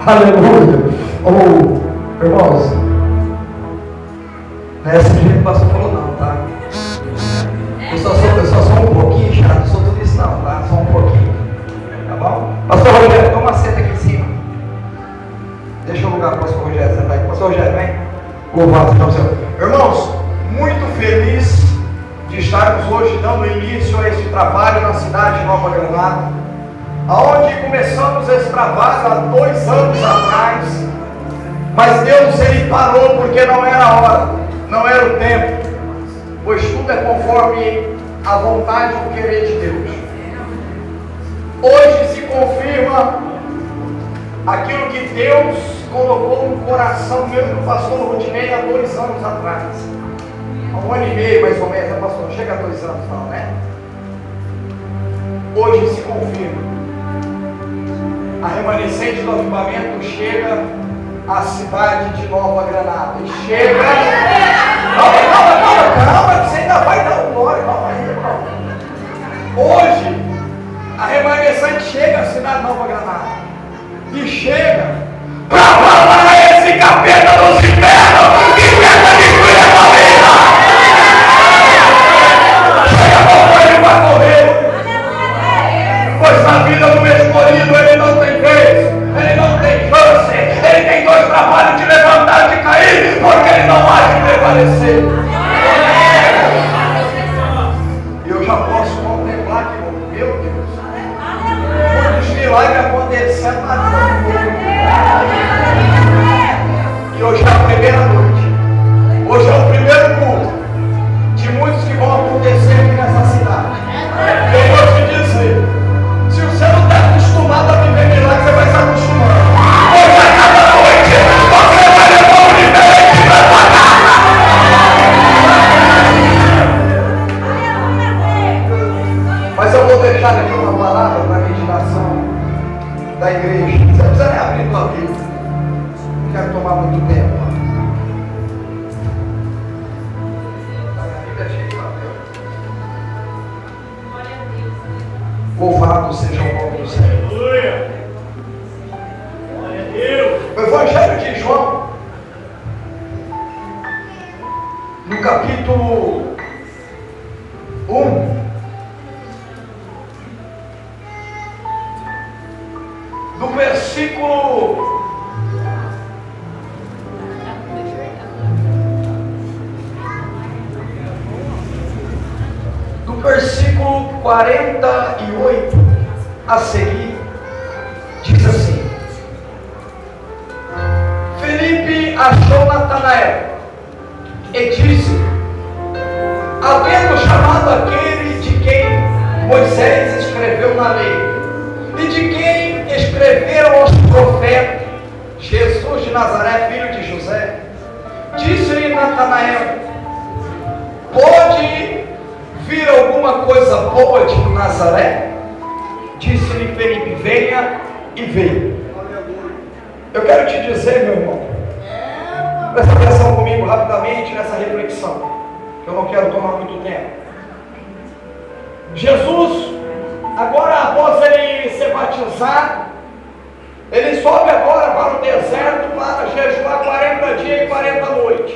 Aleluia. Irmãos, não é essa que o pastor falou não, tá? Eu só sou um pouquinho chato, não sou tudo isso não, tá? Só um pouquinho. Tá bom? Pastor Rogério, toma senta aqui em cima. Deixa o lugar para o pastor Rogério sentar aqui. Pastor Rogério, vem. Louvado seja o Senhor. Irmãos, muito feliz de estarmos hoje dando início a este trabalho na cidade de Nova Granada, aonde começamos esse trabalho há 2 anos atrás, mas Deus ele parou porque não era a hora, não era o tempo, pois tudo é conforme a vontade e o querer de Deus. Hoje se confirma aquilo que Deus colocou no coração meu e do pastor Rodinei há 2 anos atrás. Há 1 ano e meio mais ou menos, pastor, não chega a 2 anos não, né? Hoje se confirma. A remanescente do avivamento chega à cidade de Nova Granada. E chega. Calma, que você ainda vai dar um glória. Calma aí, irmão. Hoje, a remanescente chega à cidade de Nova Granada. E chega para falar a esse capeta dos infernos que tenta destruir a família. Chega para ele para correr. Pois na vida do escolhido ele não tem vez, ele não tem chance, ele tem 2 trabalhos de levantar e de cair, porque ele não há de prevalecer. E eu já posso contemplar que, meu Deus, muitos milagres acontecendo na vida. E hoje é a primeira noite, hoje é o primeiro culto de muitos que vão acontecer aqui nessa cidade. Eu vou te dizer, se você não está acostumado a viver milagre, você vai se acostumando. Hoje a cada noite você vai levar um diferente para sua casa. Mas eu vou deixar aqui uma palavra para a meditação da igreja. Você não precisa nem abrir tua Bíblia. Não quero tomar muito tempo. Louvado seja o nome do Senhor. Aleluia! Glória a Deus! O Evangelho de João, no capítulo 1, do versículo 48 a seguir, diz assim: Felipe achou Natanael e disse, havendo chamado aquele de quem Moisés escreveu na lei e de quem escreveram os profetas, Jesus de Nazaré, filho de José, disse-lhe Natanael, pode vir alguma coisa boa de Nazaré? Disse-lhe Felipe, venha, e veio. Eu quero te dizer, meu irmão, presta atenção comigo rapidamente nessa reflexão, que eu não quero tomar muito tempo. Jesus, agora após ele ser batizado, ele sobe agora para o deserto para jejuar 40 dias e 40 noites.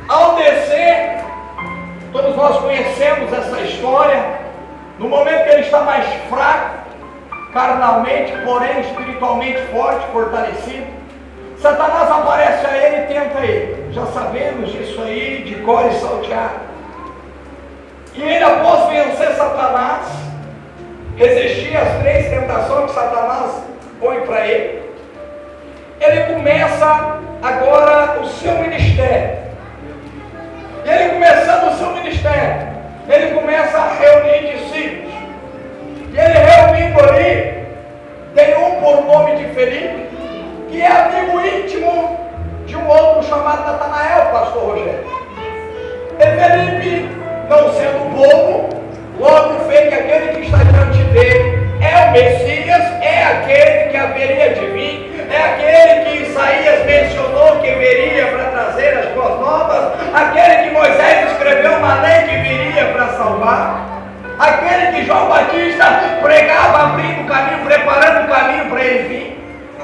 Ao descer, todos nós conhecemos essa história. No momento que ele está mais fraco, carnalmente, porém espiritualmente forte, fortalecido, Satanás aparece a ele e tenta ele. Já sabemos disso aí, de cor e salteado. E ele, após vencer Satanás, resistir às 3 tentações que Satanás põe para ele, ele começa agora o seu ministério. E ele começando o seu ministério, ele começa a reunir discípulos. E ele reunindo ali, tem um por nome de Felipe, que é amigo íntimo de um outro chamado Natanael, pastor Rogério. E Felipe, não sendo bobo, logo vê que aquele que está diante dele é o Messias, é aquele que haveria de vir, é aquele que Isaías mencionou que viria para trazer as boas novas, aquele que Moisés escreveu uma lei que viria para salvar, aquele que João Batista pregava abrindo o caminho, preparando o caminho para ele vir.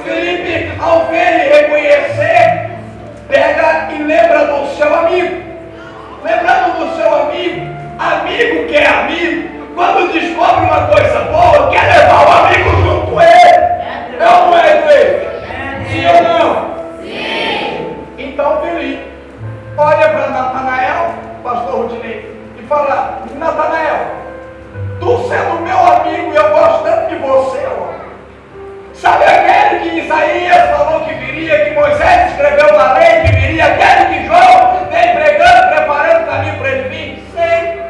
Felipe, ao ver e reconhecer, pega e lembra do seu amigo. Lembrando do seu amigo, amigo que é amigo, quando descobre uma coisa boa, quer levar o amigo junto com ele. É ou não é, igreja? Sim ou não? Sim. Então Felipe olha para Natanael, pastor Rudinei, e fala: Natanael, tu sendo meu amigo e eu gosto tanto de você, ó. Sabe aquele que Isaías falou que viria, que Moisés escreveu na lei que viria, aquele que João vem pregando, preparando o caminho para ele vir? Sei.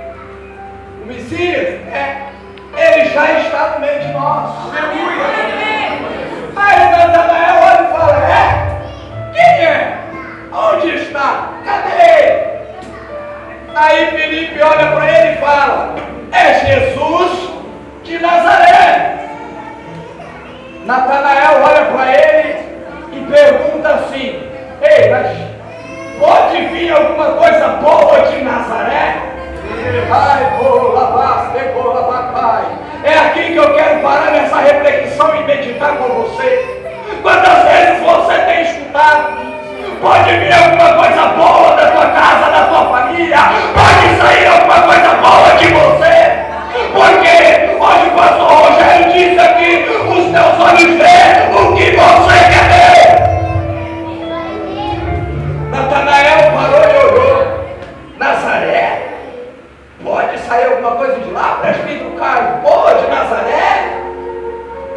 O Messias, ele já está no meio de nós. Aí Natanael olha e fala: quem é? Onde está? Cadê ele? Aí Felipe olha para ele e fala: é Jesus de Nazaré. Natanael olha para ele e pergunta assim: ei, mas pode vir alguma coisa boa de Nazaré? Ai, é aqui que eu quero parar nessa reflexão e meditar com você. Quantas vezes você tem escutado: pode vir alguma coisa boa da tua casa, da tua família, pode sair alguma coisa boa de você? Porque hoje o pastor Rogério disse aqui: os teus olhos veem o que você quer ver. Natanael parou e olhou: Nazaré? Pode sair alguma coisa de lá, presbítero Caio? Pode, Nazaré?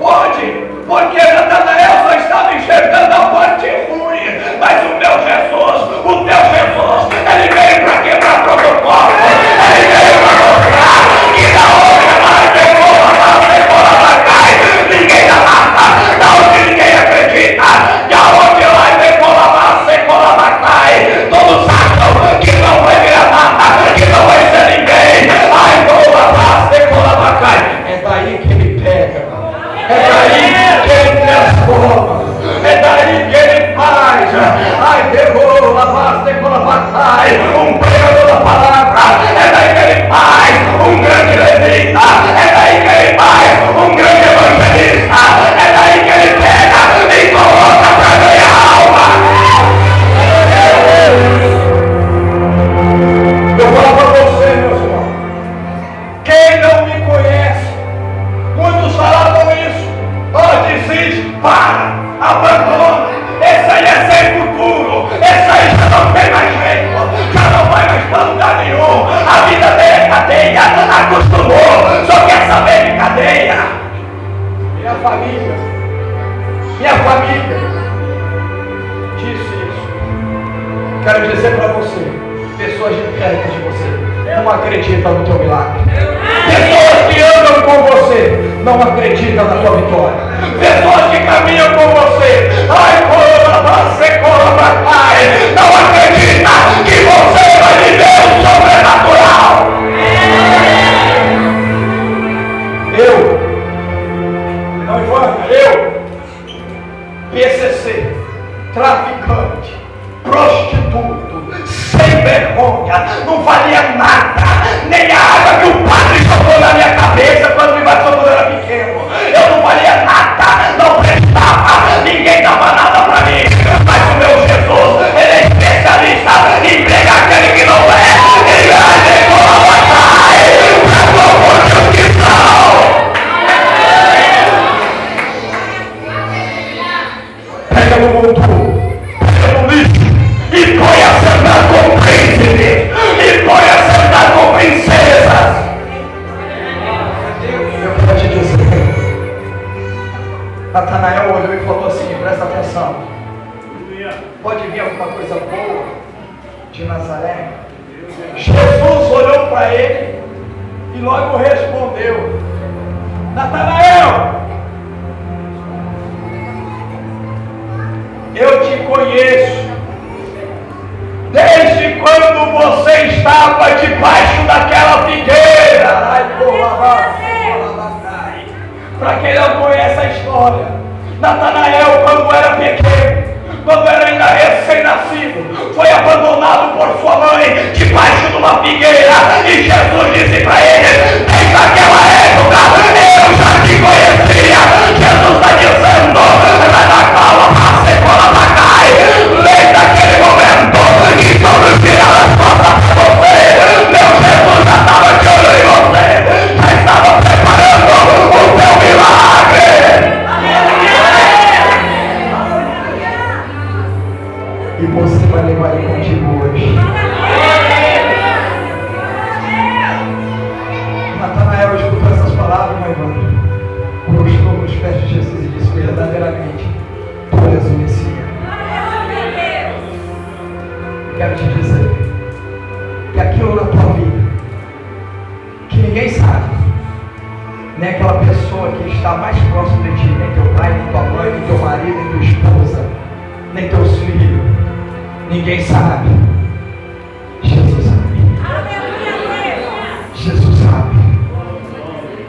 Pode, porque Natanael só estava enxergando a parte ruim, mas o meu Jesus, o teu Jesus, ele veio para quebrar protocolo, ele veio para mostrar que da onde mais ninguém dá nada, da onde ninguém acredita, da onde lá vem todos acham que não vai virar nada, que não vai ser ninguém. Ai, é daí que ele pega, é daí que ele transforma, é daí que ele faz. Ai, derrubou, lavaste, um pregador da palavra, é daí que ele faz um grande levita, é daí que ele faz um grande evangelista, é daí que ele pega e coloca para ganhar alma. Eu falo para você, meus irmãos, quem não me conhece, muitos falavam isso: desiste, para, abandona, esse aí é sem futuro, esse aí já não tem mais jeito, já não vai mais para lugar nenhum, a vida dele é cadeia, acostumou, só quer saber de cadeia. Minha família disse isso. Quero dizer para você: pessoas de perto de você não acreditam no teu milagre. Pessoas que andam com você não acreditam na tua vitória. Pessoas que caminham com você, não acreditam que você vai viver o sobrenatural. PCC, traficante, prostituto, sem vergonha, não valia nada, nem a água que o padre jogou na minha cabeça quando me bateu quando eu era pequeno. Eu não valia nada, não prestava, ninguém dava nada para mim. Mas o meu Jesus, ele é especialista em pregar aquele que não é. Ele vai colaborar para a tua condição. Pega no mundo, pega no lixo e põe a sentar com príncipes, e põe a sentar com princesas. Eu quero te dizer, Natanael olhou e falou assim: presta atenção, pode vir alguma coisa boa de Nazaré? Jesus olhou para ele e logo respondeu: Natanael, eu te conheço desde quando você estava debaixo daquela figueira. Para quem não conhece a história, Natanael, quando era pequeno, quando era ainda recém-nascido, foi abandonado por sua mãe debaixo de uma figueira, e Jesus disse para ele: desde aquela época eu já te conhecia. Jesus está dizendo: Ninguém sabe. Nem aquela pessoa que está mais próxima de ti, nem teu pai, nem tua mãe, nem teu marido, nem tua esposa, nem teus filhos. Ninguém sabe. Jesus sabe. Jesus sabe.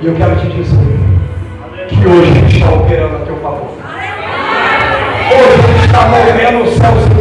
E eu quero te dizer que hoje Ele está operando a teu favor. Hoje Ele está movendo os céus